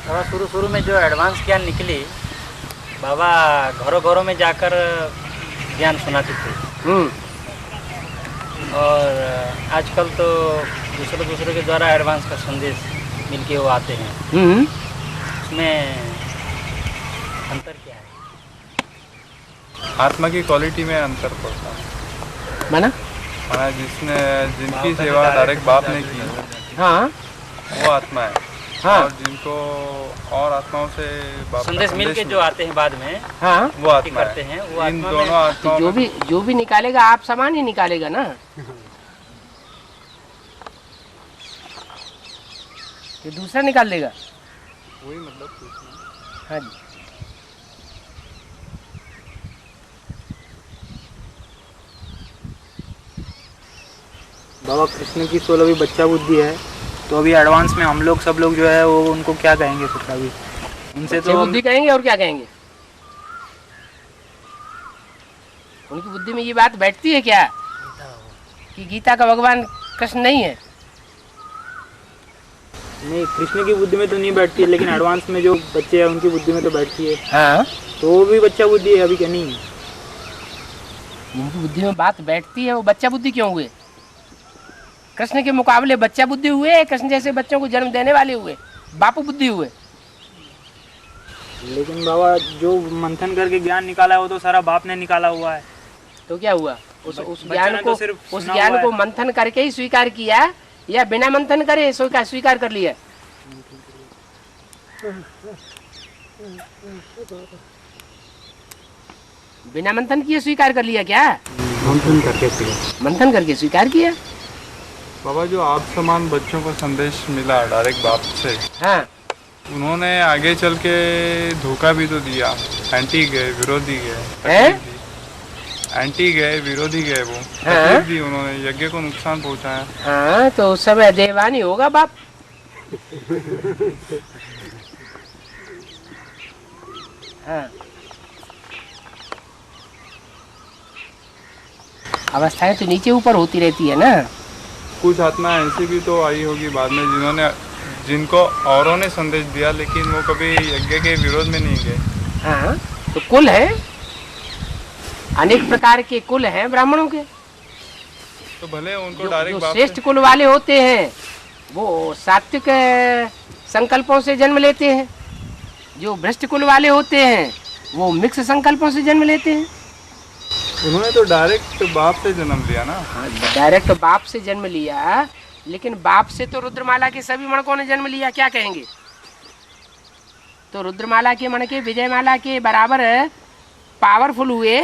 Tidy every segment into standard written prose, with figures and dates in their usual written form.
बाबा शुरू शुरू में जो एडवांस ज्ञान निकली, बाबा घरों घरों में जाकर ज्ञान सुनाते थे। और आजकल तो दूसरे के द्वारा एडवांस का संदेश मिलके वो आते हैं। उसमें अंतर क्या है? आत्मा की क्वालिटी में अंतर पड़ता है। माना जिनकी सेवा डायरेक्ट बाप ने की, हाँ वो आत्मा है। हाँ। और जिनको और आत्माओं से बाप का संदेश मिल के जो आते हैं बाद में, हाँ वो आत्मा करते हैं, वो इन आत्मा दोनों में आत्माओं तो जो भी निकालेगा आप समान ही निकालेगा ना। ये दूसरा निकाल देगा, वही मतलब। हाँ जी। बाबा कृष्ण की सोल अभी बच्चा बुद्धि है, तो अभी एडवांस में हम लोग सब लोग जो है वो उनको क्या कहेंगे फिर अभी उनसे बच्चे तो बुद्धि कहेंगे और क्या कहेंगे? उनकी बुद्धि में ये बात बैठती है क्या कि गीता का भगवान कृष्ण नहीं है? नहीं, कृष्ण की बुद्धि में तो नहीं बैठती है, लेकिन एडवांस में जो बच्चे हैं उनकी बुद्धि में तो बैठती है। हाँ, तो वो भी बच्चा बुद्धि है अभी क्या नहीं? उनकी बुद्धि में बात बैठती है, वो बच्चा बुद्धि क्यों हुए? कृष्ण के मुकाबले बच्चा बुद्धि हुए, कृष्ण जैसे बच्चों को जन्म देने वाले हुए, बापू बुद्धि हुए। लेकिन बाबा जो मंथन करके ज्ञान निकाला है वो तो सारा बाप ने निकाला हुआ है। तो क्या हुआ? उस बच्चों ज्ञान ने को तो सिर्फ उस सुना ज्ञान हुआ को है। मंथन करके ही स्वीकार किया या बिना मंथन करे स्वीकार कर लिया? बिना मंथन किए स्वीकार कर लिया क्या? मंथन करके स्वीकार किया। बाबा जो आप समान बच्चों को संदेश मिला डायरेक्ट बाप से, हाँ, उन्होंने आगे चल के धोखा भी तो दिया। एंटी गए, विरोधी गए, हैं? तकलीफ दी। एंटी गए, विरोधी गए, वो हाँ? तकलीफ दी, उन्होंने यज्ञ को नुकसान पहुंचाया। हाँ, तो उस समय देवानी होगा बाप। हाँ, अवस्थाएं तो नीचे ऊपर होती रहती है ना। कुछ आत्मा ऐसी भी तो आई होगी बाद में जिनको औरों ने संदेश दिया, लेकिन वो कभी यज्ञ के विरोध में नहीं गए। हाँ, तो कुल है, अनेक प्रकार के कुल हैं ब्राह्मणों के। तो भले उनको जो डायरेक्ट बाप श्रेष्ठ कुल वाले होते हैं वो सात्विक संकल्पों से जन्म लेते हैं, जो भ्रष्ट कुल वाले होते हैं वो मिक्स संकल्पों से जन्म लेते हैं। उन्होंने तो डायरेक्ट बाप से जन्म लिया ना। डायरेक्ट बाप से जन्म लिया, लेकिन बाप से तो रुद्रमाला के सभी मणकों ने जन्म लिया, क्या कहेंगे? तो रुद्रमाला के मणके विजयमाला के बराबर पावरफुल हुए,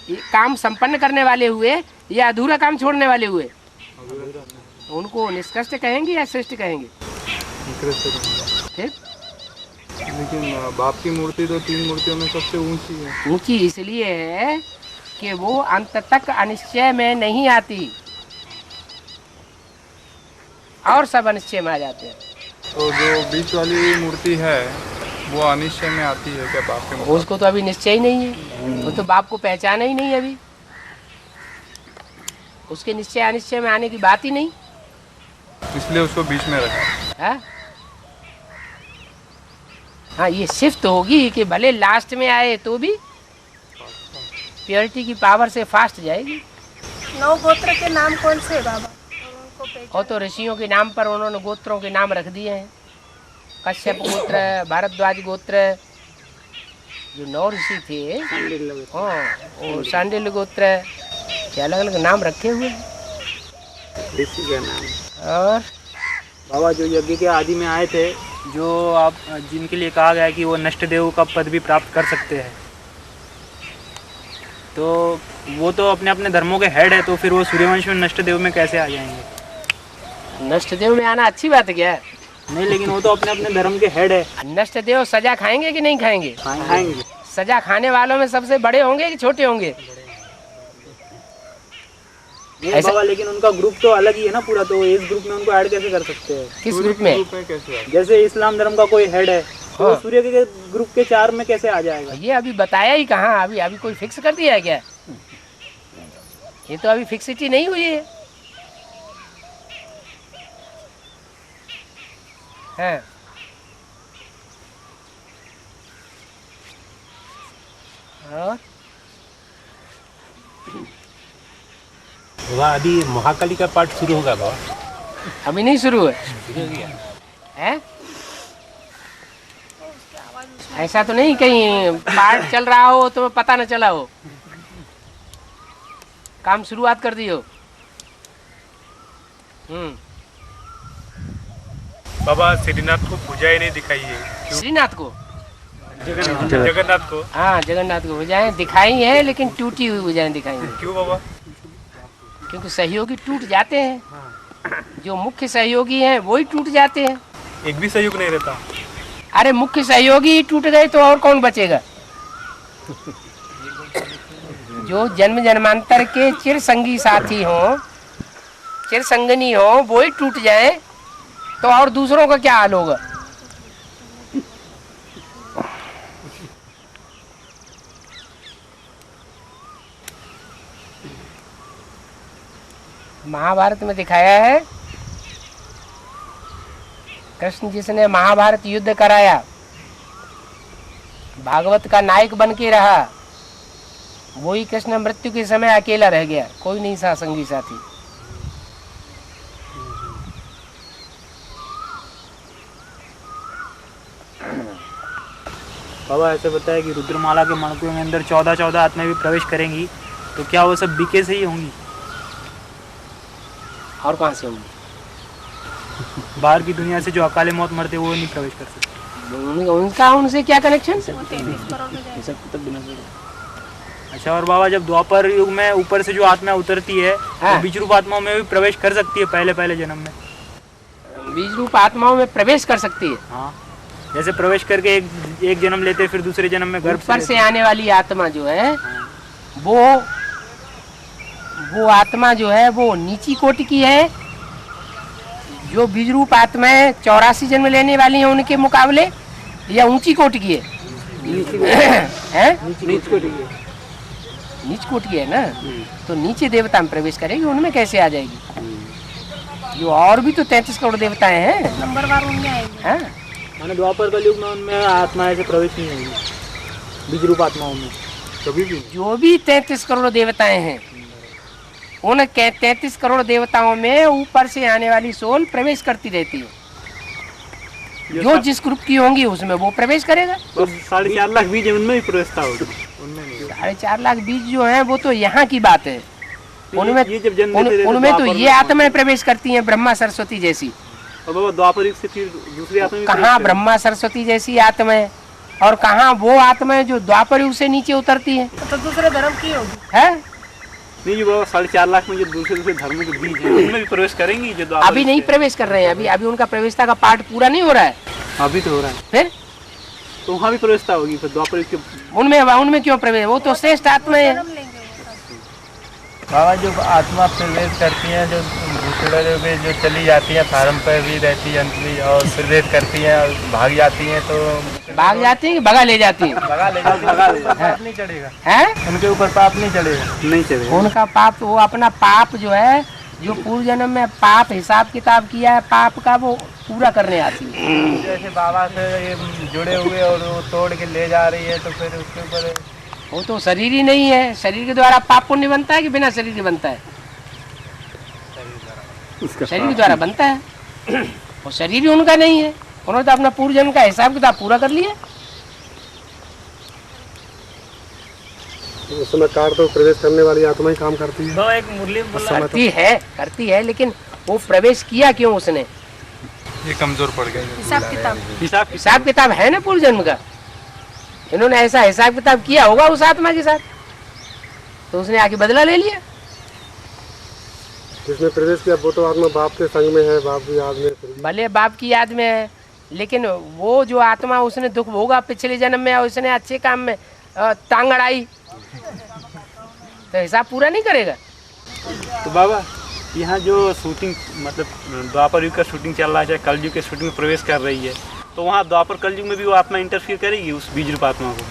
काम संपन्न करने वाले हुए या अधूरा काम छोड़ने वाले हुए? उनको निष्कृष्ट कहेंगे या श्रेष्ठ कहेंगे? फिर लेकिन बाप की मूर्ति तो 3 मूर्तियों में सबसे ऊंची है। ऊंची इसलिए है कि वो अंत तक अनिश्चय में नहीं आती और सब अनिश्चय में आ जाते हैं। तो जो बीच वाली मूर्ति है वो अनिश्चय में आती है क्या बाप के मुकाबले? उसको तो अभी निश्चय ही नहीं है, वो तो बाप को पहचाना ही नहीं अभी, उसके निश्चय अनिश्चय में आने की बात ही नहीं। इसलिए उसको बीच में रखा। हाँ, हाँ, ये शिफ्ट होगी कि भले लास्ट में आए तो भी प्योरिटी की पावर से फास्ट जाएगी। 9 गोत्र के नाम कौन से है बाबा? और उनको और तो ऋषियों के नाम पर उन्होंने गोत्रों के नाम रख दिए हैं। कश्यप गोत्र, भारद्वाज गोत्र, जो 9 ऋषि थे, हाँ, और सांडिल्य गोत्र के अलग अलग नाम रखे हुए हैं। ऋषि का नाम। और बाबा जो यज्ञ के आदि में आए थे, जो आप जिनके लिए कहा गया कि वो नष्ट देव का पद भी प्राप्त कर सकते हैं, तो वो तो अपने अपने धर्मों के हेड है, तो फिर वो सूर्यवंश में नष्ट देव में कैसे आ जाएंगे? नष्ट देव में आना अच्छी बात है क्या? नहीं, लेकिन वो तो अपने अपने धर्म के हेड है। नष्ट देव सजा खाएंगे कि नहीं खाएंगे? खाएंगे। सजा खाने वालों में सबसे बड़े होंगे कि छोटे होंगे? नहीं बाबा, लेकिन उनका ग्रुप तो अलग ही है ना पूरा, तो इस ग्रुप में उनको ऐड कैसे कर सकते हैं? किस ग्रुप में? कैसे? जैसे इस्लाम धर्म का कोई हेड है, तो हाँ। सूर्य के ग्रुप के 4 में कैसे आ जाएगा? ये अभी बताया ही कहाँ, अभी कोई फिक्स कर दिया है क्या? ये तो अभी फिक्सिटी नहीं हुई है। हाँ, और बाबा अभी महाकाली का पाठ शुरू होगा बाबा। अभी नहीं शुरू है हैं? ऐसा तो नहीं कहीं पाठ चल रहा हो तो पता न चला हो, काम शुरुआत कर दी हो। बाबा श्रीनाथ को पूजा ही नहीं दिखाई है। श्रीनाथ को, जगन्नाथ को। हाँ जगन्नाथ को भुजाएं दिखाई है, लेकिन टूटी हुई भुजाएं दिखाई है। क्यों बाबा? क्योंकि सहयोगी टूट जाते हैं, जो मुख्य सहयोगी हैं वही टूट जाते हैं। एक भी सहयोग नहीं रहता। अरे मुख्य सहयोगी ही टूट गए तो और कौन बचेगा? जो जन्म जन्मांतर के चिर संगी साथी हो, चिर संगनी हो, वो ही टूट जाए तो और दूसरों का क्या हाल होगा? महाभारत में दिखाया है, कृष्ण जिसने महाभारत युद्ध कराया, भागवत का नायक बन के रहा, वही कृष्ण मृत्यु के समय अकेला रह गया, कोई नहीं था संगी साथी। बाबा ऐसे बताया कि रुद्रमाला के मणकों में अंदर 14 आत्माएं भी प्रवेश करेंगी, तो क्या वो सब बीके से ही होंगी? और कहाँ से होंगी? बाहर की दुनिया से जो अकाले मौत मरते वो नहीं प्रवेश कर सकते। उनका उनसे क्या कनेक्शन? 33 करोड़ में जाएंगे। अच्छा, और बाबा जब द्वापर युग में ऊपर से जो आत्मा उतरती है, हाँ। तो बीज रूप आत्माओं में भी प्रवेश कर सकती है पहले जन्म में? बीज रूप आत्माओं में प्रवेश कर सकती है। हाँ, जैसे प्रवेश करके एक जन्म लेते हैं, फिर दूसरे जन्म में गर्भ ऊपर से आने वाली आत्मा जो है, वो आत्मा जो है वो नीची कोटि की है। जो बीज रूप आत्माएं 84 जन्म लेने वाली हैं उनके मुकाबले, या ऊंची कोटि की है? नीच कोटि की है ना, तो नीचे देवता में प्रवेश करेगी, उनमें कैसे आ जाएगी? जो और भी तो 33 करोड़ देवताएं हैं, नंबरवार उनमें आएंगे। हाँ? माने द्वापर कलयुग में उनमें आत्मा ऐसे प्रवेश नहीं होगी, बीज रूप आत्माओं में कभी भी। जो भी 33 करोड़ देवताएं हैं, उन 33 करोड़ देवताओं में ऊपर से आने वाली सोल प्रवेश करती रहती है। जो जिस ग्रुप की होंगी उसमें वो प्रवेश करेगा। तो 4.5 लाख बीज उनमें भी प्रवेशता होगी? 4.5 लाख बीज जो है वो तो यहाँ की बात है। उनमें ये जब जन्म लेते थे तो उनमें तो द्वापर ये आत्माएं प्रवेश करती हैं, ब्रह्मा सरस्वती जैसी। और बाबा द्वापर युग से फिर दूसरी आत्मा भी कहाँ प्रवेश ब्रह्मा सरस्वती जैसी आत्माएं, और कहाँ वो आत्माएं जो द्वापर युग से नीचे उतरती हैं? तो दूसरे धर्म की होगी। है? नहीं जी बाबा, 4.5 लाख में जो दूसरे धर्म के बीज हैं उनमें भी प्रवेश करेंगी जो द्वापर अभी नहीं प्रवेश कर रहे हैं, अभी उनका प्रवेशता का पार्ट पूरा नहीं हो रहा है। अभी तो हो रहा है, फिर तो वहाँ भी प्रवेशता होगी फिर द्वापर युग के। उनमें क्यों प्रवेश? वो तो श्रेष्ठ आत्मा है। जन्म लेंगे वो सब। बाबा जो आत्मा प्रवेश करती हैं, जो दूसरे पे जो चली जाती हैं, फार्म पर भी रहती है अंतली, और प्रवेश करती हैं और भाग जाती हैं, तो भाग जाती हैं कि भगा ले जाती हैं? भगा ले जाती हैं। पाप नहीं चढ़ेगा हैं? उनके ऊपर, पाप नहीं चढ़ेगा। नहीं चलेगा उनका पाप, वो अपना पाप जो है, जो पूर्व जन्म में पाप हिसाब किताब किया है, पाप का वो पूरा करने आती है। जैसे बाबा से ये जुड़े हुए और वो तोड़ के ले जा रही है, तो फिर उसके ऊपर वो तो शरीर ही नहीं है। शरीर के द्वारा पाप पुण्य बनता है कि बिना शरीर के बनता है? शरीर के द्वारा बनता है, और शरीर ही उनका नहीं है। उन्होंने तो अपना पूर्व जन्म का हिसाब किताब पूरा कर लिया। उस समय कार तो प्रवेश करने वाली आत्मा ही काम करती है। तो एक मुरली करती है, लेकिन वो प्रवेश किया क्यों उसने? ये कमजोर पड़ गए। हिसाब किताब है ना पूर्व जन्म का। इन्होंने ऐसा हिसाब किताब किया होगा उस आत्मा के साथ, तो उसने आके बदला ले लिया। जिसने प्रवेश किया वो तो आत्मा बाप के संग में है, बाप की याद में। भले बाप की याद में है, लेकिन वो जो आत्मा उसने दुख भोगा पिछले जन्म में, और उसने अच्छे काम में टांग अड़ाई, तो हिसाब पूरा नहीं करेगा। तो बाबा यहाँ जो शूटिंग, मतलब द्वापर युग का शूटिंग चल रहा है, चाहे कलयुग के शूटिंग में प्रवेश कर रही है, तो वहाँ द्वापर कलयुग में भी वो आत्मा इंटरफियर करेगी उस बीज रूप आत्मा को?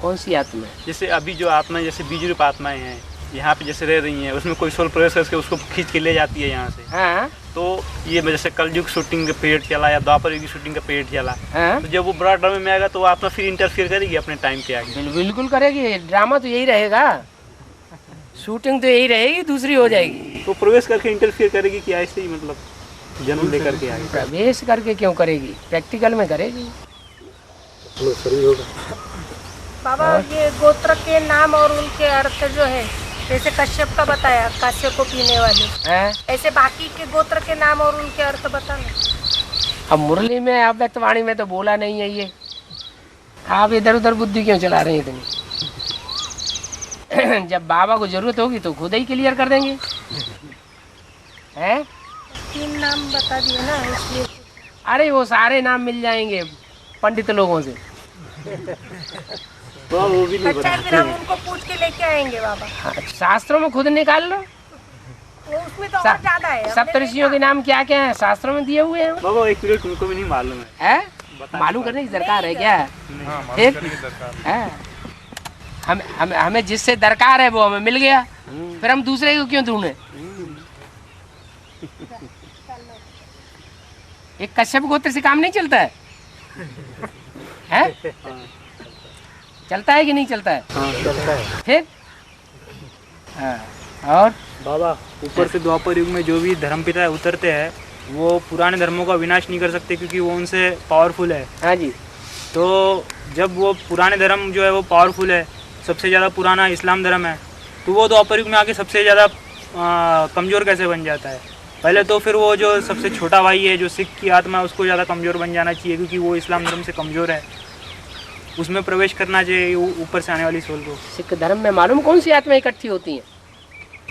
कौन सी आत्मा? जैसे अभी जो आत्मा, जैसे बीज रूप आत्माएं हैं यहाँ पे जैसे रह रही हैं, उसमें कोई सोल प्रवेश करके उसको खींच के ले जाती है यहाँ से। हाँ, तो ये जैसे कलयुग शूटिंग का पीरियड चला या द्वापर युग की शूटिंग का पीरियड चला, हाँ? तो जब वो बड़ा ड्रामे में आएगा तो वो आत्मा फिर इंटरफियर करेगी अपने टाइम के आगे। बिल्कुल करेगी, ड्रामा तो यही रहेगा, शूटिंग तो यही रहेगी, दूसरी हो जाएगी। तो प्रवेश करके इंटरफियर करेगी कि ऐसे ही मतलब जन्म लेकर के आगे? प्रवेश करके क्यों करेगी, प्रैक्टिकल में करेगी। बाबा ये गोत्र के नाम और उनके अर्थ जो है, जैसे कश्यप का बताया, काश्य को पीने वाले, ऐसे बाकी के गोत्र के नाम और उनके अर्थ बताना। अब मुरली में अव्यक्तवाणी में तो बोला नहीं है ये, आप इधर उधर बुद्धि क्यों चला रहे हैं इतनी? जब बाबा को जरूरत होगी तो खुद ही क्लियर कर देंगे। हैं? 3 नाम बता दिए ना, इसलिए। अरे वो सारे नाम मिल जाएंगे पंडित लोगों से। वो भी नहीं अच्छा फिर हम उनको पूछ के लेके आएंगे बाबा। हाँ, शास्त्रों में खुद निकाल लो, वो उसमें तो और ज्यादा है। सप्तऋषियों के नाम क्या क्या है शास्त्रों में दिए हुए हैं। बाबा एक पीरियड तुमको भी नहीं मालूम है? मालूम करने की दरकार है क्या? हमें जिससे दरकार है वो हमें मिल गया, फिर हम दूसरे को क्यों ढूंढे? एक कश्यप गोत्र से काम नहीं चलता है? चलता है कि नहीं चलता है? चलता है। फिर और बाबा ऊपर से द्वापर युग में जो भी धर्मपिता उतरते हैं वो पुराने धर्मों का विनाश नहीं कर सकते क्योंकि वो उनसे पावरफुल है। हाँ जी। तो जब वो पुराने धर्म जो है वो पावरफुल है, सबसे ज़्यादा पुराना इस्लाम धर्म है, तो वो द्वापर युग में आके सबसे ज़्यादा कमज़ोर कैसे बन जाता है? पहले तो फिर वो जो सबसे छोटा भाई है जो सिख की आत्मा है उसको ज़्यादा कमज़ोर बन जाना चाहिए क्योंकि वो इस्लाम धर्म से कमज़ोर है, उसमें प्रवेश करना चाहिए ऊपर से आने वाली सोल को। सिख धर्म में मालूम कौन सी आत्मा इकट्ठी होती है?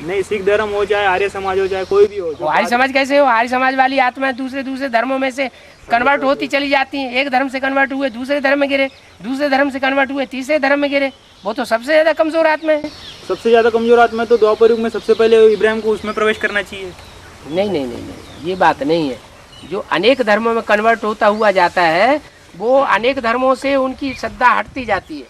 नहीं, सिख धर्म हो चाहे आर्य समाज हो चाहे कोई भी हो। आर्य समाज कैसे हो? आर्य समाज वाली आत्मा दूसरे धर्मों में से कन्वर्ट होती चली जाती हैं। एक धर्म से कन्वर्ट हुए दूसरे धर्म में गिरे, दूसरे धर्म से कन्वर्ट हुए तीसरे धर्म में गिरे, वो तो सबसे ज्यादा कमजोर आत्मा है। सबसे ज्यादा कमजोर आत्मा है तो द्वापर युग में सबसे पहले इब्राहिम को उसमें प्रवेश करना चाहिए। नहीं नहीं नहीं नहीं, ये बात नहीं है। जो अनेक धर्मों में कन्वर्ट होता हुआ जाता है वो अनेक धर्मों से उनकी श्रद्धा हटती जाती है,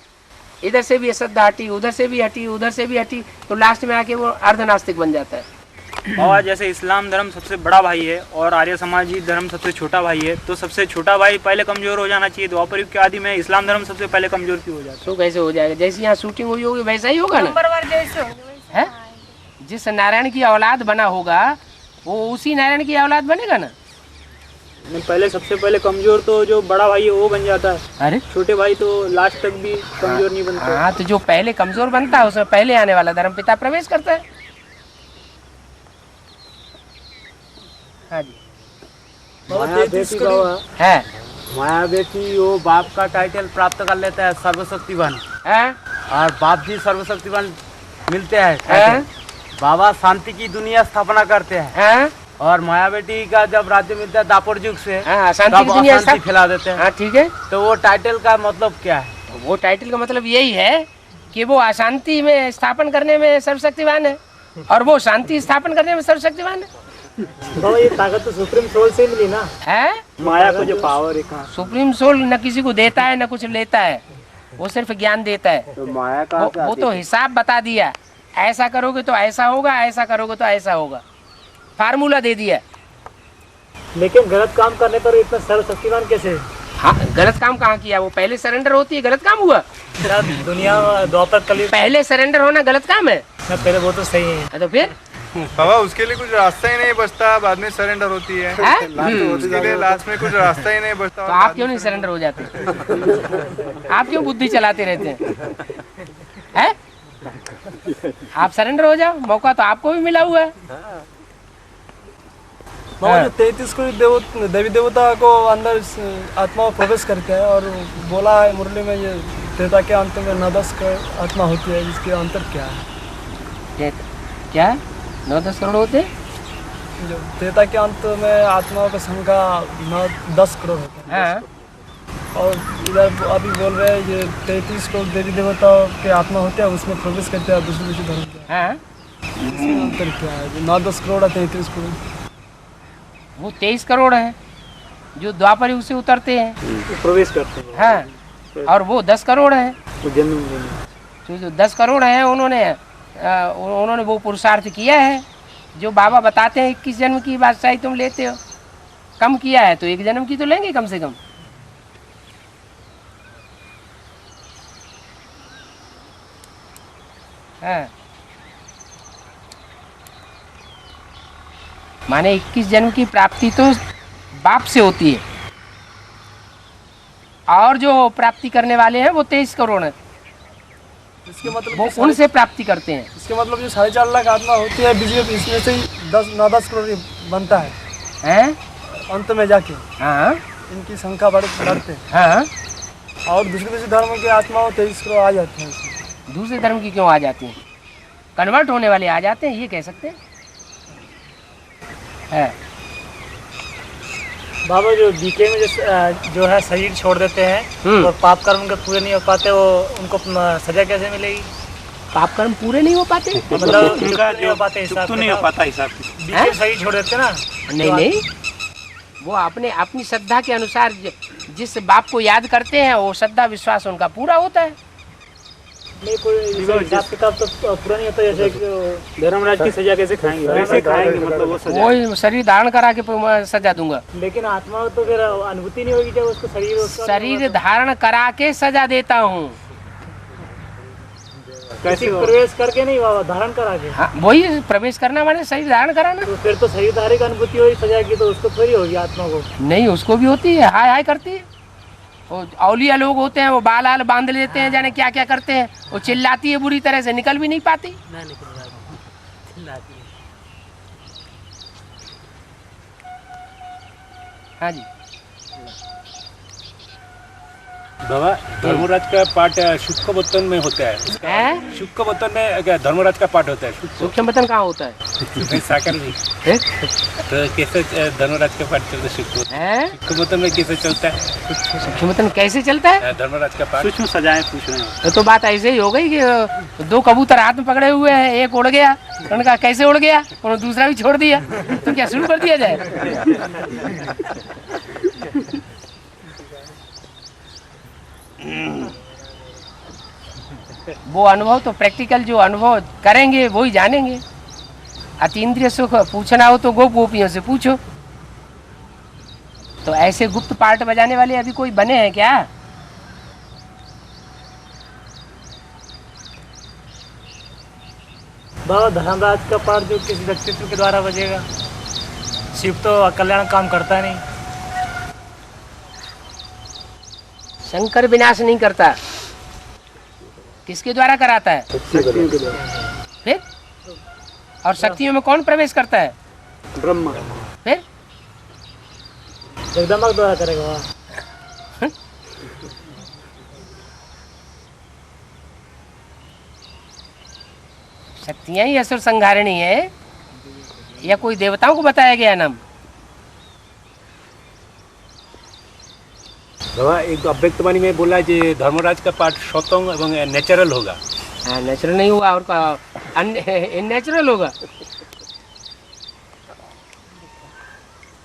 इधर से भी श्रद्धा हटी, उधर से भी हटी, उधर से भी हटी, तो लास्ट में आके वो अर्धनास्तिक बन जाता है। और जैसे इस्लाम धर्म सबसे बड़ा भाई है और आर्य समाजी धर्म सबसे छोटा भाई है, तो सबसे छोटा भाई पहले कमजोर हो जाना चाहिए। द्वापर युग के आदि में इस्लाम धर्म सबसे पहले कमजोर क्यों हो जाता है? तो कैसे हो जाएगा? जैसे यहाँ शूटिंग हुई होगी वैसा ही होगा ना। है जिस नारायण की औलाद बना होगा वो उसी नारायण की औलाद बनेगा ना। नहीं, पहले सबसे पहले कमजोर तो जो बड़ा भाई है वो बन जाता है। अरे छोटे भाई तो लास्ट तक भी कमजोर नहीं बनते। हाँ, तो जो पहले कमजोर बनता है उसमें पहले आने वाला धर्म पिता प्रवेश करता है। हाँ जी। माया बेटी बाबा है, माया बेटी वो बाप का टाइटल प्राप्त कर लेता है सर्वशक्तिवान, है? और बाप जी सर्वशक्तिवान मिलते हैं। है? बाबा शांति की दुनिया स्थापना करते हैं, है? और माया बेटी का जब राज्य मिलता है दापर युग से हाँ, शांति तब की दुनिया अशांति फैला देते हैं। हाँ ठीक है। तो वो टाइटल का मतलब क्या है? वो टाइटल का मतलब यही है कि वो अशांति में स्थापन करने में सर्वशक्तिवान है और वो शांति स्थापन करने में सर्वशक्तिवान है। तो ये ताकत तो सुप्रीम सोल से मिली ना, है? माया को जो पावर है कहाँ? सुप्रीम सोल न किसी को देता है न कुछ लेता है, वो सिर्फ ज्ञान देता है। तो माया का वो तो हिसाब बता दिया, ऐसा करोगे तो ऐसा होगा, ऐसा करोगे तो ऐसा होगा, फार्मूला दे दिया। लेकिन गलत काम करने पर इतना सर्वशक्तिवान कैसे? हाँ, गलत काम कहाँ किया? वो पहले सरेंडर होती है, गलत काम हुआ? दुनिया द्वापर कलयुग पहले सरेंडर होना गलत काम है? पहले वो तो सही है। तो फिर बाबा उसके लिए कुछ रास्ता ही नहीं बचता, बाद में सरेंडर होती है। उसके लिए लास्ट में कुछ रास्ता ही नहीं बचता। तो आप क्यों नहीं सरेंडर हो जाते? आप क्यों बुद्धि चलाते रहते हैं? आप सरेंडर हो जाओ, मौका तो आपको भी मिला हुआ है। जो 33 को देवी देवता को अंदर आत्मा प्रवेश करते हैं और बोला है मुरली में ये त्रेता के अंत में 9-10 आत्मा होती है, जिसके अंतर क्या है? क्या 9-10 करोड़ होते हैं? जो त्रेता के अंत में आत्माओं की संख्या 9-10 करोड़ होता है। हाँ। और इधर अभी बोल रहे हैं ये 33 करोड़ देवी देवताओं के आत्मा होते हैं, उसमें प्रवेश करते हैं दूसरे धर्म के। हाँ। इसमें अंतर क्या है? 9-10 करोड़ और 33 करोड़। वो 23 करोड़ है जो द्वापर युग से उतरते हैं, प्रवेश करते हैं। हाँ, और वो 10 करोड़ है जन्म जो 10 करोड़ है उन्होंने वो पुरुषार्थ किया है जो बाबा बताते हैं 21 जन्म की बादशाही तुम लेते हो, कम किया है तो 1 जन्म की तो लेंगे कम से कम। हाँ, माने 21 जन्म की प्राप्ति तो बाप से होती है, और जो प्राप्ति करने वाले हैं वो 23 करोड़ है, इसके मतलब वो उनसे प्राप्ति करते हैं। इसके मतलब जो 4.5 लाख आत्मा होती है बीच में, इसमें से ही 9-10 करोड़ बनता है हैं? अंत में जाके। हाँ इनकी संख्या बढ़ते हैं। हाँ, और दूसरे धर्म के आत्मा 23 करोड़ आ जाते हैं इसमें। दूसरे धर्म की क्यों आ जाती हैं? कन्वर्ट होने वाले आ जाते हैं, ये कह सकते हैं। है बाबा जो बीके में जो है शरीर छोड़ देते हैं और पाप कर्म उनके पूरे नहीं हो पाते, वो उनको सजा कैसे मिलेगी? पाप कर्म पूरे नहीं हो पाते, मतलब उनका नहीं हो पाते, चुप तो नहीं हो पाता हिसाब। बीके शरीर छोड़ देते ना। नहीं नहीं, वो अपनी श्रद्धा के अनुसार जिस बाप को याद करते हैं वो श्रद्धा विश्वास उनका पूरा होता है। नहीं, कोई हिसाब किताब तो पूरा नहीं होता, जैसे धर्मराज की सजा कैसे खाएंगे? कैसे खाएंगे, मतलब वो सजा। वही शरीर धारण करा के मैं सजा दूंगा। लेकिन आत्मा को तो फिर अनुभूति नहीं होगी जब उसको शरीर धारण करा के सजा देता हूँ। कैसे प्रवेश करके नहीं बाबा, धारण करा के। हाँ, वही प्रवेश करना माने शरीर धारण कराना। तो फिर तो शरीर धारी की अनुभूति होगी सजा की, तो उसको थोड़ी होगी आत्मा को? नहीं, उसको भी होती है, हाय हाय करती है। वो औलिया लोग होते हैं, वो बाल आल बांध लेते हैं, जाने क्या क्या करते हैं, वो चिल्लाती है बुरी तरह से, निकल भी नहीं पाती। हाँ जी बाबा, धर्मराज का पाठ शुक्ल बर्तन में होता है। शुक्ल बर्तन में धर्मराज का पाठ होता है। सूक्ष्म बर्तन कहाँ होता है? साकर में। तो कैसे धर्मराज का पाठ चलता है? शुक्ल बर्तन में कैसे चलता है? सूक्ष्म बर्तन कैसे चलता है? धर्मराज का पाठ सूक्ष्म सजाएं पूछ रहे हैं। तो बात ऐसे ही हो गई कि 2 कबूतर हाथ में पकड़े हुए हैं, एक उड़ गया, उन्होंने कहा कैसे उड़ गया, और दूसरा भी छोड़ दिया, तो क्या शुरू कर दिया जाए? वो अनुभव तो प्रैक्टिकल जो अनुभव करेंगे वो ही जानेंगे। अतीन्द्रिय सुख पूछना हो तो गोपियों से पूछो। तो ऐसे गुप्त पार्ट बजाने वाले अभी कोई बने हैं क्या? बाबा, धर्मराज का पाठ जो किसी व्यक्तित्व के द्वारा बजेगा, शिव तो कल्याण काम करता नहीं। शंकर विनाश नहीं करता, किसके द्वारा कराता है? फिर और शक्तियों में कौन प्रवेश करता है? ब्रह्मा। फिर जगदम्बा द्वारा करेगा। शक्तियां ही असुर संहारिणी है, या कोई देवताओं को बताया गया नाम? बाबा, एक अव्यक्त वाणी में बोला कि धर्मराज का पाठ स्वतंत्र एवं नेचुरल होगा। हाँ, नेचुरल नहीं हुआ और अननेचुरल होगा।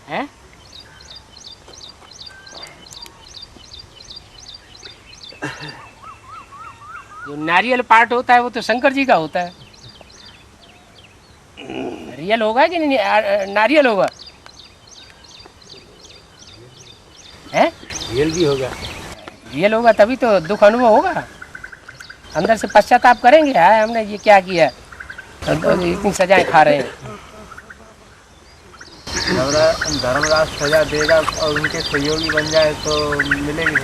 है जो नारियल पार्ट होता है वो तो शंकर जी का होता है। रियल होगा कि नहीं? नारियल होगा? है रियल भी होगा। रियल होगा तभी तो दुख अनुभव होगा, अंदर से पश्चाताप करेंगे, हाय हमने ये क्या किया, इतनी सजाएं खा रहे हैं। धर्मराज सजा देगा और उनके सहयोगी बन जाए तो मिलेगी।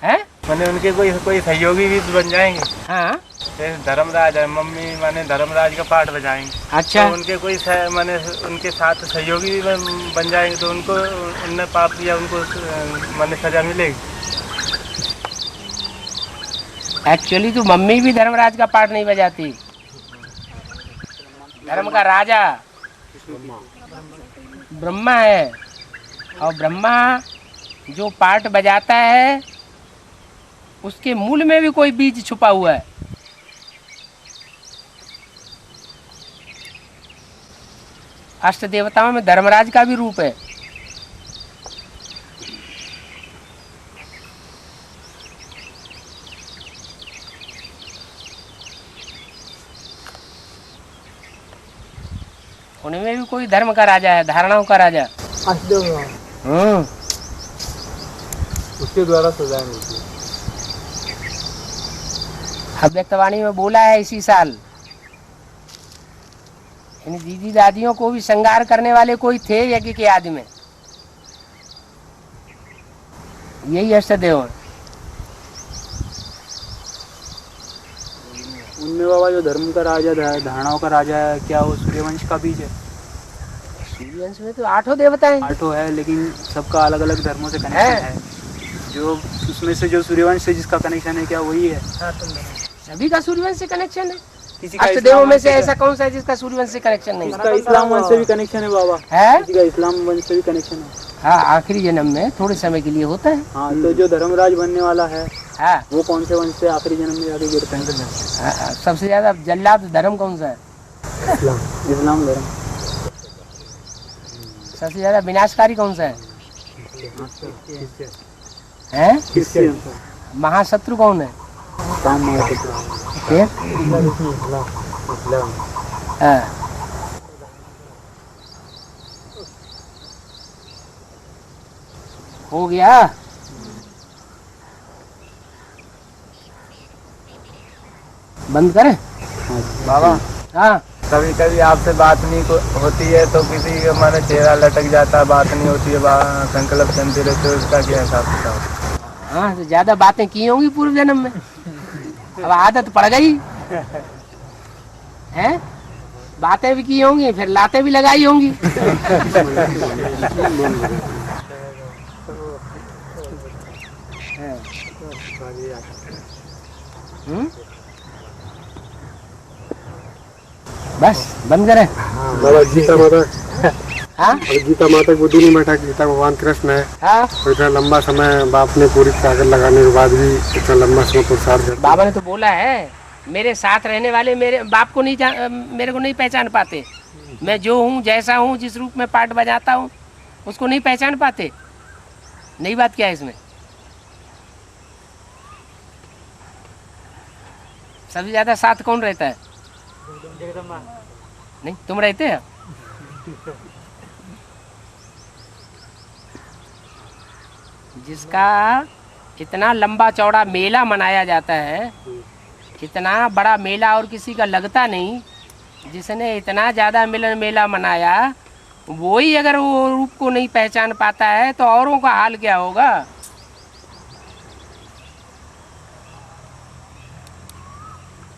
हैं? माने उनके कोई सहयोगी भी बन जाएंगे। हाँ, धर्मराज है, मम्मी माने धर्मराज का पाठ बजाएंगे। अच्छा, तो उनके कोई माने उनके साथ सहयोगी भी बन जाएंगे, तो उनको उनने पाप किया, उनको माने सजा मिलेगी। एक्चुअली तो मम्मी भी धर्मराज का पाठ नहीं बजाती। धर्म का राजा ब्रह्मा है, और ब्रह्मा जो पाठ बजाता है उसके मूल में भी कोई बीज छुपा हुआ है। अष्ट देवताओं में धर्मराज का भी रूप है। उनमें भी कोई धर्म का राजा है, धारणाओं का राजा। उसके द्वारा सजाएं मिलती है। अव्यक्तवाणी में बोला है इसी साल, इन दीदी दादियों को भी श्रृंगार करने वाले कोई थे यज्ञ के आदि में, यही अष्टदेव है। उनमें बाबा जो धर्म का राजा धारणाओं का राजा है, क्या वो सूर्यवंश का बीज है? सूर्यवंश में तो 8 देवता हैं। 8 है, लेकिन सबका अलग अलग धर्मों से कनेक्शन है। जो उसमें से जो सूर्यवंश से जिसका कनेक्शन है, क्या वही है? सभी का सूर्यवंश से कनेक्शन है। किसी का अष्टदेवों में से ऐसा कौन सा है जिसका सूर्यवंश से कनेक्शन नहीं? किसी का इस्लाम वंश से भी कनेक्शन है बाबा, है? किसी का इस्लाम वंश से भी कनेक्शन है। हाँ, आखिरी जन्म में थोड़े समय के लिए होता है। हाँ, तो जो धर्मराज बनने वाला है, हाँ, वो कौन से वंश से आखिरी जन्म में जाके गिरते हैं? हाँ, सबसे ज्यादा जल्लाद धर्म कौन सा है? इस्लाम धर्म। सबसे ज्यादा विनाशकारी कौन सा है? हैं? क्रिश्चियन। महाशत्रु कौन है? फिर? हाँ। हो गया। बंद करें बाबा। हाँ, कभी कभी आपसे बात नहीं होती है तो किसी का माने चेहरा लटक जाता है, बात नहीं होती है, संकल्प चलते रहते हो, इसका क्या हिसाब किताब? हाँ, तो ज्यादा बातें की होंगी पूर्व जन्म में, अब आदत पड़ गई है। बातें भी की होंगी, फिर लातें भी लगाई होंगी। बस बंद करें। बाबा गीता माता, हाँ, गीता माता की बुद्धि नहीं बैठा, गीता भगवान कृष्ण है। हाँ, तो इतना लंबा समय बाप ने पूरी ताकत लगाने के बाद भी इतना लंबा समय पुरुषार्थ करते। बाबा ने तो बोला है, मेरे साथ रहने वाले मेरे बाप को नहीं मेरे को नहीं पहचान पाते। मैं जो हूँ, जैसा हूँ, जिस रूप में पाठ बजाता हूँ, उसको नहीं पहचान पाते। नई बात क्या है इसमें? सबसे ज्यादा साथ कौन रहता है? नहीं, तुम रहते हो? जिसका इतना लंबा चौड़ा मेला मनाया जाता है, इतना बड़ा मेला और किसी का लगता नहीं, जिसने इतना ज़्यादा मिलन मेला मनाया, वही अगर वो रूप को नहीं पहचान पाता है तो औरों का हाल क्या होगा?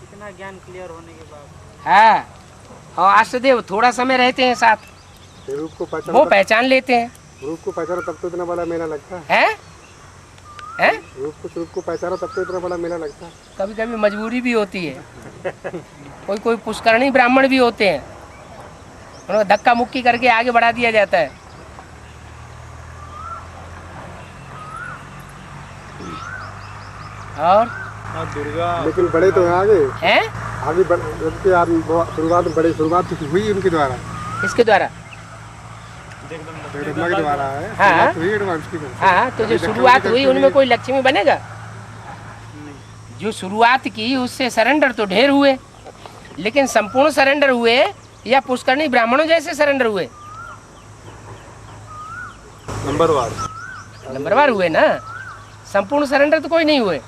इतना ज्ञान क्लियर होने के बाद। हाँ, और अष्टदेव थोड़ा समय रहते हैं साथ, रूप को पहचान, वो पहचान लेते हैं। रूप को पहचानो तब तो इतना बड़ा मेला लगता है। हैं? रूप को पहचानो तब तो इतना बड़ा मेला लगता है। कभी कभी मजबूरी भी होती है। कोई पुष्करणी ब्राह्मण भी होते हैं, उनको धक्का मुक्की करके आगे बढ़ा दिया जाता है। और दुर्गा, लेकिन बड़े तो आगे हैं? आगे शुरुआत बड़े शुरुआत हुई उनके द्वारा। इसके द्वारा? जगदम्बा के द्वारा है। हाँ, हुई एडवांस की। हाँ, तो जो शुरुआत हुई उनमें कोई लक्ष्मी बनेगा? जो शुरुआत की उससे सरेंडर तो ढेर हुए, लेकिन संपूर्ण सरेंडर हुए या पुष्करणी ब्राह्मणों जैसे सरेंडर हुए? नंबरवार हुए ना, संपूर्ण सरेंडर तो कोई नहीं हुए।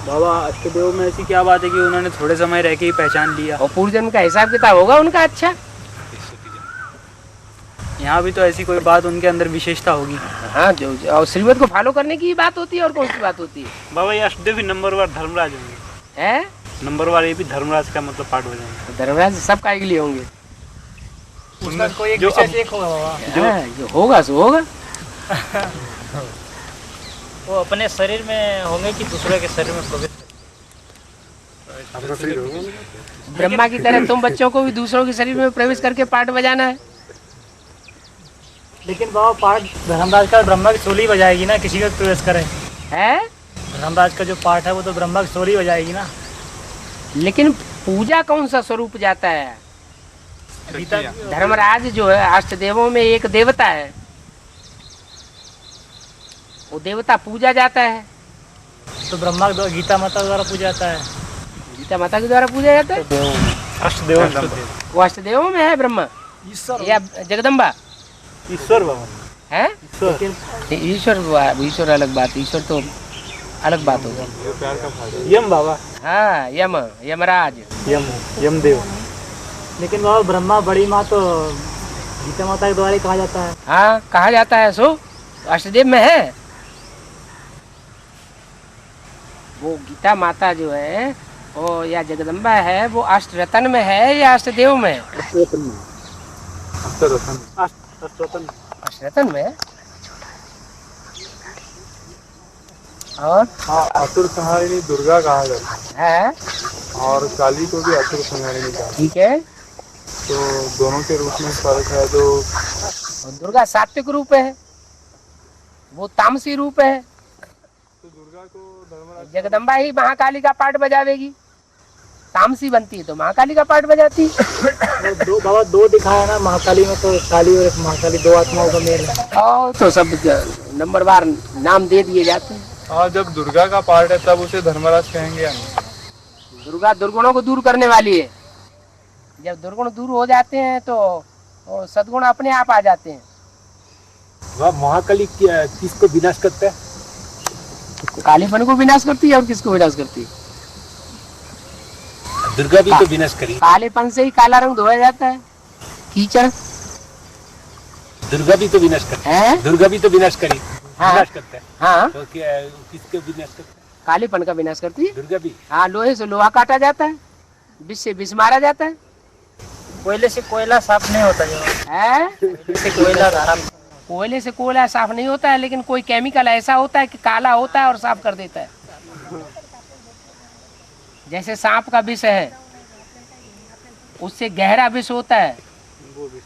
बाबा अष्टदेव में ऐसी क्या बात है कि उन्होंने थोड़े समय रह के ही पहचान लिया? और पूर्व जन्म का हिसाब किताब होगा उनका। अच्छा, यहाँ भी तो ऐसी कोई बात उनके अंदर विशेषता होगी। हाँ, जो और श्रीमत को फॉलो करने की बात होती है, और कौन सी बात होती है? बाबा ये अष्टदेव भी नंबरवार धर्मराज होंगे। है नंबरवार, ये भी धर्मराज का मतलब पाठ हो जाएंगे। धर्मराज सब का लिए होंगे। उसमें कोई एक जो विशेष एक होगा बाबा। हाँ, जो होगा सो होगा। वो अपने शरीर में होंगे कि दूसरे के शरीर में प्रवेश? अपना शरीर होगा। ब्रह्मा की तरह तुम बच्चों को भी दूसरों के शरीर में प्रवेश करके पाठ बजाना है। लेकिन बाबा पाठ धर्मराज का ब्रह्मा की सोली बजाएगी ना, किसी का प्रवेश करे। है? धर्मराज का जो पाठ है वो तो ब्रह्मा की सोली बजाएगी ना। लेकिन पूजा कौन सा स्वरूप जाता है? धर्मराज जो है अष्टदेवों में एक देवता है, वो देवता पूजा जाता है। तो ब्रह्मा के द्वारा गीता माता द्वारा पूजा जाता है। गीता माता के द्वारा पूजा जाता है। अष्टदेव वो अष्टदेवों में है ब्रह्मा। ईश्वर या जगदम्बा ईश्वर बाबा है? ईश्वर ईश्वर अलग बात, ईश्वर तो अलग बात होगी। ये प्यार का फायदा है। यम बाबा, हाँ, यमराज। यमदेव। लेकिन बाबा ब्रह्मा बड़ी माँ तो गीता माता के द्वारा कहा जाता है। हाँ, कहा जाता है, सो अष्टदेव में है। वो गीता माता जो है वो या जगदम्बा है, वो अष्टरत्न में है या अष्टदेव में? अष्टरत्न में। और हाँ, असुर संहारिणी दुर्गा कहा जाता है, और काली को भी असुर संहारिणी कहा। ठीक है। तो दोनों के रूप में फर्क है। तो और दुर्गा सात्विक रूप है, वो तामसी रूप है। दुर्गा को धर्मराज जगदम्बा ही महाकाली का पार्ट बजावेगी, तामसी बनती है तो महाकाली का पार्ट बजाती। दो बाबा दो दिखाया ना महाकाली में, तो काली और एक महाकाली दो आत्माओं का मेल है। और तो सब नंबरवार नाम दे दिए जाते हैं। हाँ, जब दुर्गा का पार्ट है तब उसे धर्मराज कहेंगे या नहीं? दुर्गा दुर्गुणों को दूर करने वाली है। जब दुर्गुण दूर हो जाते हैं तो सद्गुण अपने आप आ जाते हैं। वह महाकाली किसको विनाश करता है? कालीपन को विनाश करती है और किसको विनाश करती है? दुर्गा भी तो विनाश करी। कालेपन से ही काला रंग धोया जाता है, कीचड़। दुर्गा भी तो विनाश करती है, दुर्गा भी तो विनाश करी, हाँ। विनाश करता है। हाँ, तो क्या किसको विनाश करता है? कालेपन का विनाश करती है दुर्गा भी। हाँ, लोहे से लोहा काटा जाता है, विष से विष मारा जाता है। कोयले से कोयला साफ नहीं होता जो है? से कोयला साफ। कोयले से कोयला साफ नहीं होता है, लेकिन कोई केमिकल ऐसा होता है कि काला होता है और साफ कर देता है। जैसे सांप का विष है, उससे गहरा विष होता है,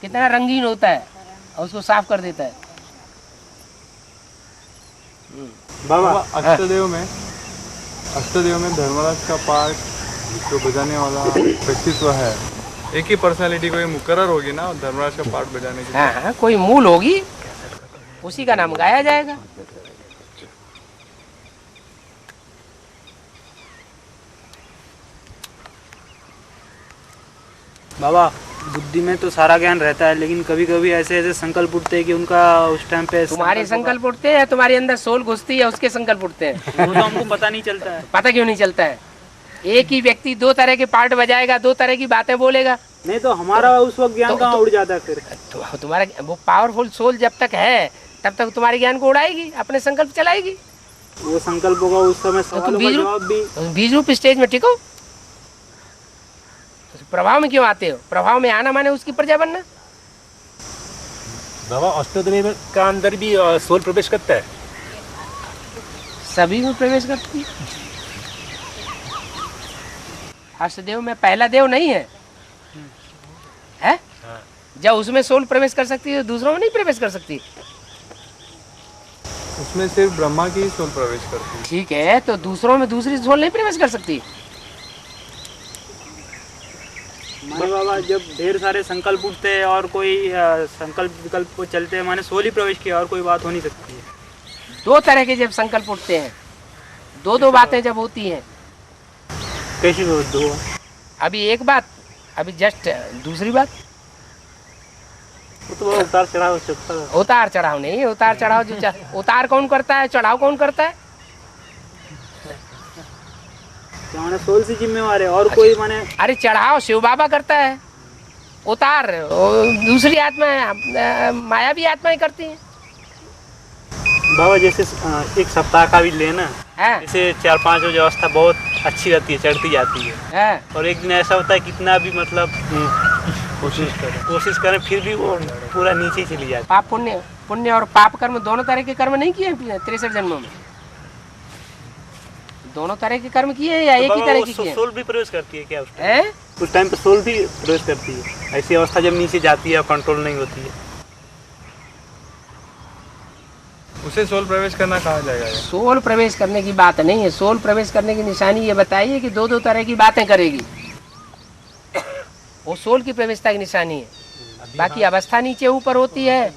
कितना रंगीन होता है और उसको साफ कर देता है। बाबा अष्टदेव में धर्मराज का पार्ट जो बजाने वाला व्यक्तित्व है, एक ही पर्सनालिटी कोई मुकर्रर होगी ना धर्मराज का पार्ट बजाने की। हाँ हाँ, कोई मूल होगी, उसी का नाम गाया जाएगा। बाबा बुद्धि में तो सारा ज्ञान रहता है, लेकिन कभी कभी ऐसे ऐसे संकल्प उठते हैं कि उनका उस टाइम पे तुम्हारे संकल्प उठते हैं, तुम्हारे अंदर सोल घुसती है, उसके संकल्प उठते हैं। वो तो हमको पता नहीं चलता है। पता क्यों नहीं चलता है? एक ही व्यक्ति दो तरह के पार्ट बजाएगा, दो तरह की बातें बोलेगा। नहीं तो हमारा उस वक्त ज्ञान कहाँ उड़ जाता है फिर? तो तुम्हारा वो पावरफुल सोल जब तक है तब तक तुम्हारे ज्ञान को उड़ाएगी, अपने संकल्प चलाएगी। वो संकल्प होगा उस समय सवालों का जवाब भी। बीज रूप स्टेज में टिको, प्रभाव में क्यों आते हो? प्रभाव में आना माने उसकी प्रजा बनना। बाबा अष्टदेव का अंदर भी सोल प्रवेश करता है? सभी में प्रवेश करती है। अष्टदेव में पहला देव नहीं है, है? हाँ। जब उसमें सोल प्रवेश कर सकती है तो दूसरों में नहीं प्रवेश कर सकती। उसमें सिर्फ ब्रह्मा की ही सोल प्रवेश करती है। ठीक है, तो दूसरों में दूसरी सोल नहीं प्रवेश कर सकती। माने बाबा जब ढेर सारे संकल्प उठते हैं और कोई संकल्प विकल्प को चलते हैं, माने सोल ही प्रवेश किया और कोई बात हो नहीं सकती है। दो तरह के जब संकल्प उठते हैं, दो दो बातें जब होती हैं। कैसी दो? अभी एक बात, अभी जस्ट दूसरी बात। वो तो उतार चढ़ाव सकता है। उतार चढ़ाव नहीं, उतार चढ़ाव जो उतार कौन करता है, चढ़ाव कौन करता है? माने सोल से जिम्मेवार है और कोई माने। अरे चढ़ाव शिव बाबा करता है, उतार दूसरी आत्मा माया भी आत्माएं करती हैं। बाबा जैसे एक सप्ताह का भी लेना, जैसे 4-5 रोज अवस्था बहुत अच्छी रहती है, चढ़ती जाती है। और एक दिन ऐसा होता है कितना भी मतलब कोशिश करें फिर भी वो पूरा नीचे चली जाती है। पाप पुण्य, पुण्य और पाप कर्म दोनों तरह के कर्म नहीं किए 63 जन्मों में? दोनों तरह के कर्म किए हैं या एक ही तरह के किए? सोल भी प्रवेश करती है क्या उस टाइम पे? सोल भी प्रवेश करती है। ऐसी अवस्था जब नीचे जाती है और कंट्रोल नहीं होती है, उसे सोल प्रवेश करना कहा जाएगा? सोल प्रवेश करने की बात नहीं है। सोल प्रवेश करने की निशानी ये बताइए कि दो दो तरह की बातें करेगी, वो सोल की प्रवेशता की निशानी है। बाकी अवस्था नीचे ऊपर होती है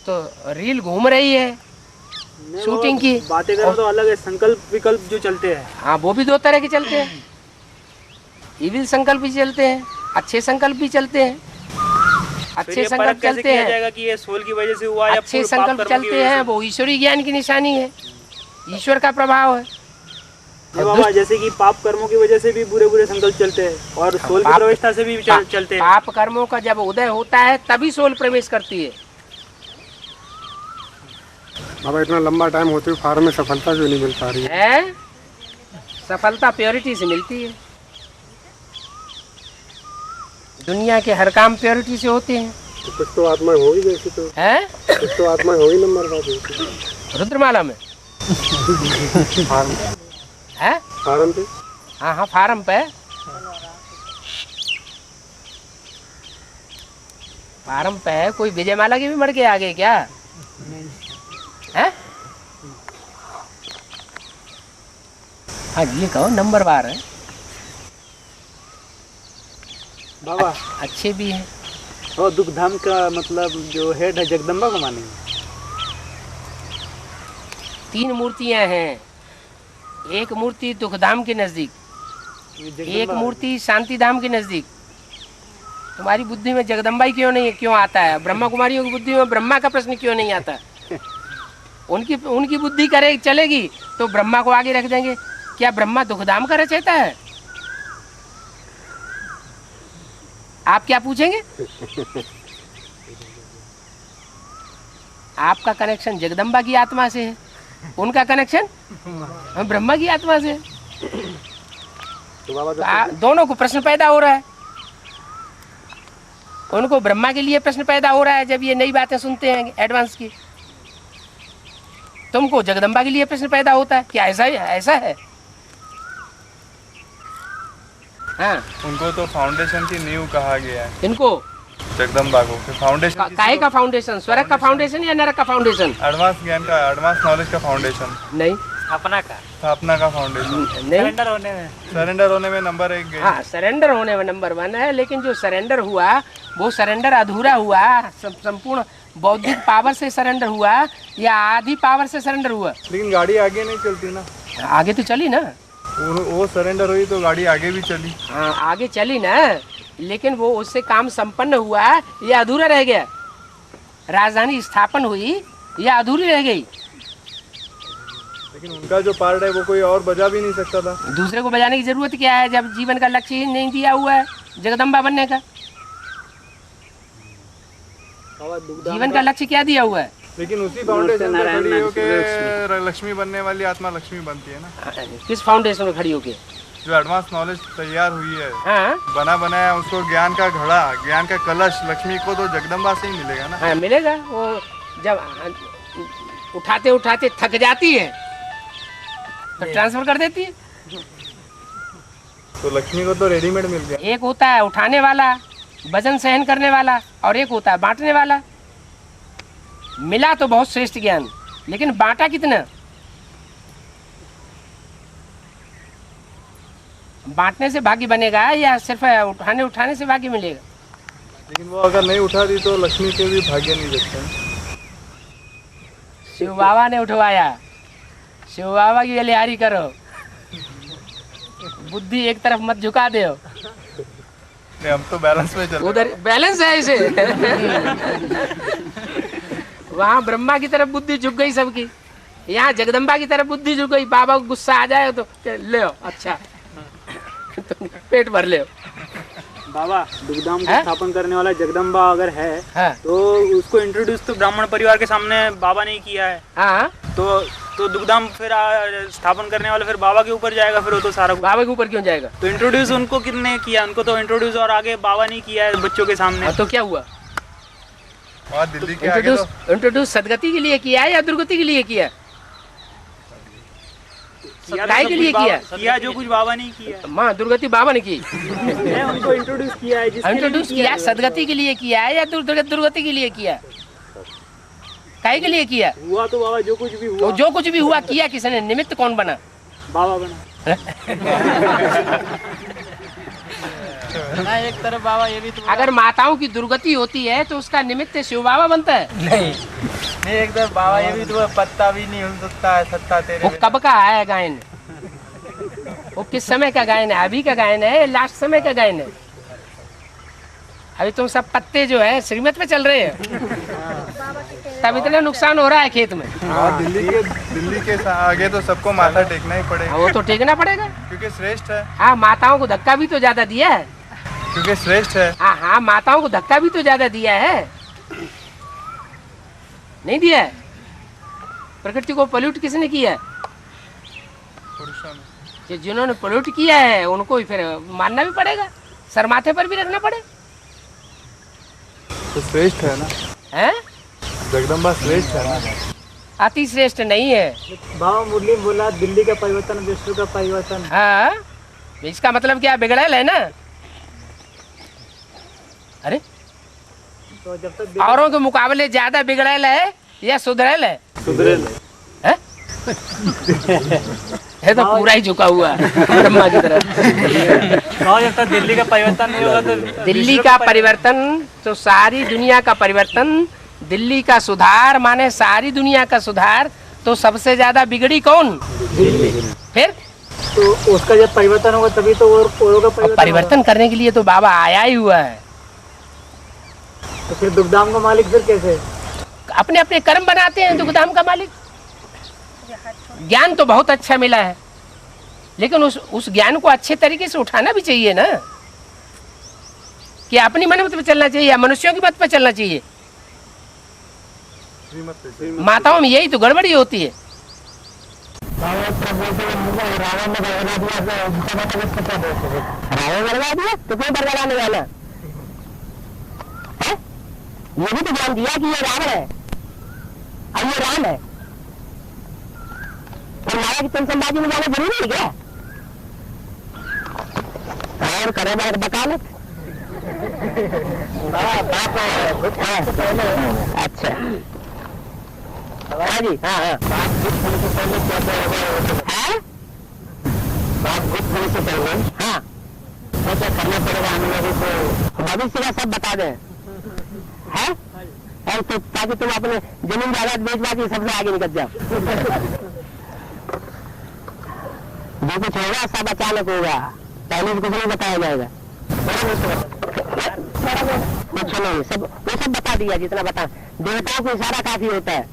तो रील घूम रही है शूटिंग की। बातें करें तो अलग है, संकल्प विकल्प जो चलते हैं, हाँ वो भी दो तरह के चलते हैं। इविल संकल्प भी चलते हैं, अच्छे संकल्प भी चलते हैं। अच्छे संकल्प चलते हैं, जाएगा कि ये सोल की वजह से हुआ या अच्छे संकल्प चलते हैं, वो ईश्वरी ज्ञान की निशानी है, ईश्वर का प्रभाव है। बाबा जैसे कि पाप कर्मों की वजह से भी बुरे बुरे संकल्प चलते हैं और सोल की प्रवेशता से भी चलते हैं। पाप कर्मों का जब उदय होता है तभी सोल प्रवेश करती है। बाबा इतना लंबा टाइम होते हुए फार्म में सफलता क्यों नहीं मिल पा रही है? सफलता प्योरिटी से मिलती है। दुनिया के हर काम प्योरिटी से होते हैं। तो कुछ तो आत्मा होगी जैसी, तो है कुछ तो आत्मा होगी नंबर बात रुद्रमाला में फार्म है, फार्म पे। हाँ हाँ फार्म पे, फार्म पे है। कोई विजयमाला के भी मर के आ गए क्या? है? हाँ ये कहो नंबर बार है बाबा। अच्छे भी हैं। और दुखधाम का मतलब जो हेड है जगदम्बा को मानेंगे। 3 मूर्तियां हैं, एक मूर्ति दुखधाम के नजदीक, एक मूर्ति शांति धाम के नजदीक। तुम्हारी बुद्धि में जगदम्बा ही क्यों आता है? ब्रह्मा कुमारियों की बुद्धि में ब्रह्मा का प्रश्न क्यों नहीं आता? उनकी बुद्धि करे चलेगी तो ब्रह्मा को आगे रख देंगे। क्या ब्रह्मा दुखधाम का रचयिता है? आप क्या पूछेंगे? आपका कनेक्शन जगदम्बा की आत्मा से है, उनका कनेक्शन ब्रह्मा की आत्मा से। तो दोनों को प्रश्न पैदा हो रहा है। उनको ब्रह्मा के लिए प्रश्न पैदा हो रहा है जब ये नई बातें सुनते हैं एडवांस की। तुमको जगदम्बा के लिए प्रश्न पैदा होता है। क्या ऐसा है? हाँ। उनको तो फाउंडेशन की नींव कहा गया है। इनको जगदम्बा को फाउंडेशन काहे का फाउंडेशन? स्वर्ग का फाउंडेशन या नरक का फाउंडेशन? एडवांस ज्ञान का, एडवांस नॉलेज का फाउंडेशन नहीं, स्थापना का नहीं। फाउंडेशन। सरेंडर होने में नंबर 1 गई। हाँ सरेंडर होने में नंबर 1 है, लेकिन जो सरेंडर हुआ वो सरेंडर अधूरा हुआ, संपूर्ण बौद्धिक पावर से सरेंडर हुआ या आधी पावर से सरेंडर हुआ? लेकिन गाड़ी आगे नहीं चलती ना। आगे तो चली ना, वो सरेंडर हुई तो गाड़ी आगे भी चली। हाँ आगे चली ना, लेकिन वो उससे काम संपन्न हुआ या अधूरा रह गया? राजधानी स्थापन हुई या अधूरी रह गई? लेकिन उनका जो पार्ट है वो कोई और बजा भी नहीं सकता था। दूसरे को बजाने की जरूरत क्या है जब जीवन का लक्ष्य ही नहीं दिया हुआ है जगदम्बा बनने का? जीवन का लक्ष्य क्या दिया हुआ है? लेकिन उसी फाउंडेशन पर खड़ी होके लक्ष्मी बनने वाली आत्मा लक्ष्मी बनती है ना। किस फाउंडेशन में खड़ी होके? जो एडवांस नॉलेज तैयार हुई है, हाँ? बना बनाया उसको ज्ञान का घड़ा, ज्ञान का कलश लक्ष्मी को तो जगदम्बा से ही मिलेगा ना। हाँ मिलेगा। वो जब उठाते उठाते थक जाती है तो ट्रांसफर कर देती है। तो लक्ष्मी को तो रेडीमेड मिल गया। एक होता है उठाने वाला, वजन सहन करने वाला, और एक होता है बांटने वाला। मिला तो बहुत श्रेष्ठ ज्ञान, लेकिन बांटा कितना? बांटने से भाग्य बनेगा या सिर्फ उठाने से भाग्य मिलेगा? लेकिन वो अगर नहीं उठा दी तो लक्ष्मी के भी भाग्य नहीं देखते। शिव बाबा ने उठवाया, शिव बाबा की बलिहारी करो, बुद्धि एक तरफ मत झुका दो। हम तो बैलेंस में चल, उधर बैलेंस है ऐसे। वहाँ ब्रह्मा की तरफ बुद्धि झुक गई सबकी, यहाँ जगदम्बा की तरफ बुद्धि झुक गई। बाबा को गुस्सा आ जाए तो ले अच्छा तो पेट भर ले। बाबा दुखधाम को स्थापन करने वाला जगदम्बा अगर है, तो उसको इंट्रोड्यूस तो ब्राह्मण परिवार के सामने बाबा ने किया है। हाँ तो दुखधाम फिर स्थापन करने वाला फिर बाबा के ऊपर जाएगा। फिर वो तो सारा बाबा के ऊपर क्यों जाएगा? तो इंट्रोड्यूस उनको किसने किया? उनको तो इंट्रोड्यूस और आगे बाबा ने किया है बच्चों के सामने। तो क्या हुआ? दिल्ली के आगे तो इंट्रोड्यूस सदगति के लिए किया है या दुर्गति के लिए किया? काय के लिए किया जो कुछ बाबा ने किया। माँ दुर्गति बाबा ने की। उनको इंट्रोड्यूस किया है। इंट्रोड्यूस किया सदगति के लिए किया है या दुर्गति के लिए किया? काय के लिए किया? हुआ तो बाबा जो कुछ भी हुआ, तो जो कुछ भी हुआ किया किसने? निमित्त कौन बना? बाबा बना। ना एक तरफ बाबा ये भी तो अगर माताओं की दुर्गति होती है तो उसका निमित्त शिव बाबा बनता है? नहीं एक तरफ बाबा ये भी तो पत्ता भी नहीं हिल सकता है। सत्ता तेरे वो कब का है गायन? वो किस समय का गायन है? अभी का गायन है, लास्ट समय का गायन है? अभी तुम सब पत्ते जो है श्रीमत पे चल रहे हैं, तब इतना नुकसान हो रहा है खेत में। और दिल्ली के आगे तो सबको माथा टेकना ही पड़ेगा। वो तो टेकना पड़ेगा क्योंकि श्रेष्ठ है। हाँ, माताओं को धक्का भी तो ज्यादा दिया है। क्योंकि श्रेष्ठ है। हाँ, माताओं को धक्का भी तो ज्यादा दिया है, नहीं दिया है? प्रकृति को पोल्यूट किसने किया है? पुरुषों ने। जिन्होंने पोल्यूट किया है उनको ही फिर मानना भी पड़ेगा, सर माथे पर भी रखना पड़े। तो श्रेष्ठ है ना, हैं? जगदम्बा श्रेष्ठ है ना। अति श्रेष्ठ नहीं है। बाबा मुरली बोला दिल्ली का परिवर्तन विश्व का परिवर्तन। हाँ, इसका मतलब क्या बिगड़ैल है ना? अरे तो जब तक औरों के मुकाबले ज्यादा बिगड़ैल है या सुधरैल है? सुधरेल है? है तो पूरा ही झुका हुआ ब्रह्मा की तरह। जब तक दिल्ली का परिवर्तन नहीं होगा तो दिल्ली का परिवर्तन तो सारी दुनिया का परिवर्तन, दिल्ली का सुधार माने सारी दुनिया का सुधार। तो सबसे ज्यादा बिगड़ी कौन? दिल्ली। फिर तो उसका जब परिवर्तन होगा तभी तो औरों का परिवर्तन करने के लिए तो बाबा आया ही हुआ है। तो फिर दुखधाम का मालिक फिर कैसे? अपने अपने कर्म बनाते हैं दुखधाम का मालिक। ज्ञान तो बहुत अच्छा मिला है, लेकिन उस ज्ञान को अच्छे तरीके से उठाना भी चाहिए ना, कि अपनी मन मत पे चलना चाहिए या मनुष्यों की मत पे चलना चाहिए। माताओं में यही तो गड़बड़ी होती है। रावण बरगा दिया तो क्यों बरगलाने वाला? ये भी तो ज्ञान दिया कि ये रावण है और ये राम है, और माया की टेंशनबाजी में जाना जरूरी है क्या? और करे बात बता ले। अच्छा हाँ जी, हाँ हाँ, हाँ क्या करना पड़ेगा हम लोगों को? भविष्य का सब बता दें है? और तो ताकि तुम अपने जमीन जायदाद बेच बाकी सबसे आगे निकल जाओ। जो कुछ होगा सब अचानक होगा, पहले से कुछ नहीं बताया जाएगा। कुछ नहीं, सब वो सब बता दिया जितना बता। देवताओं को इशारा काफी होता है।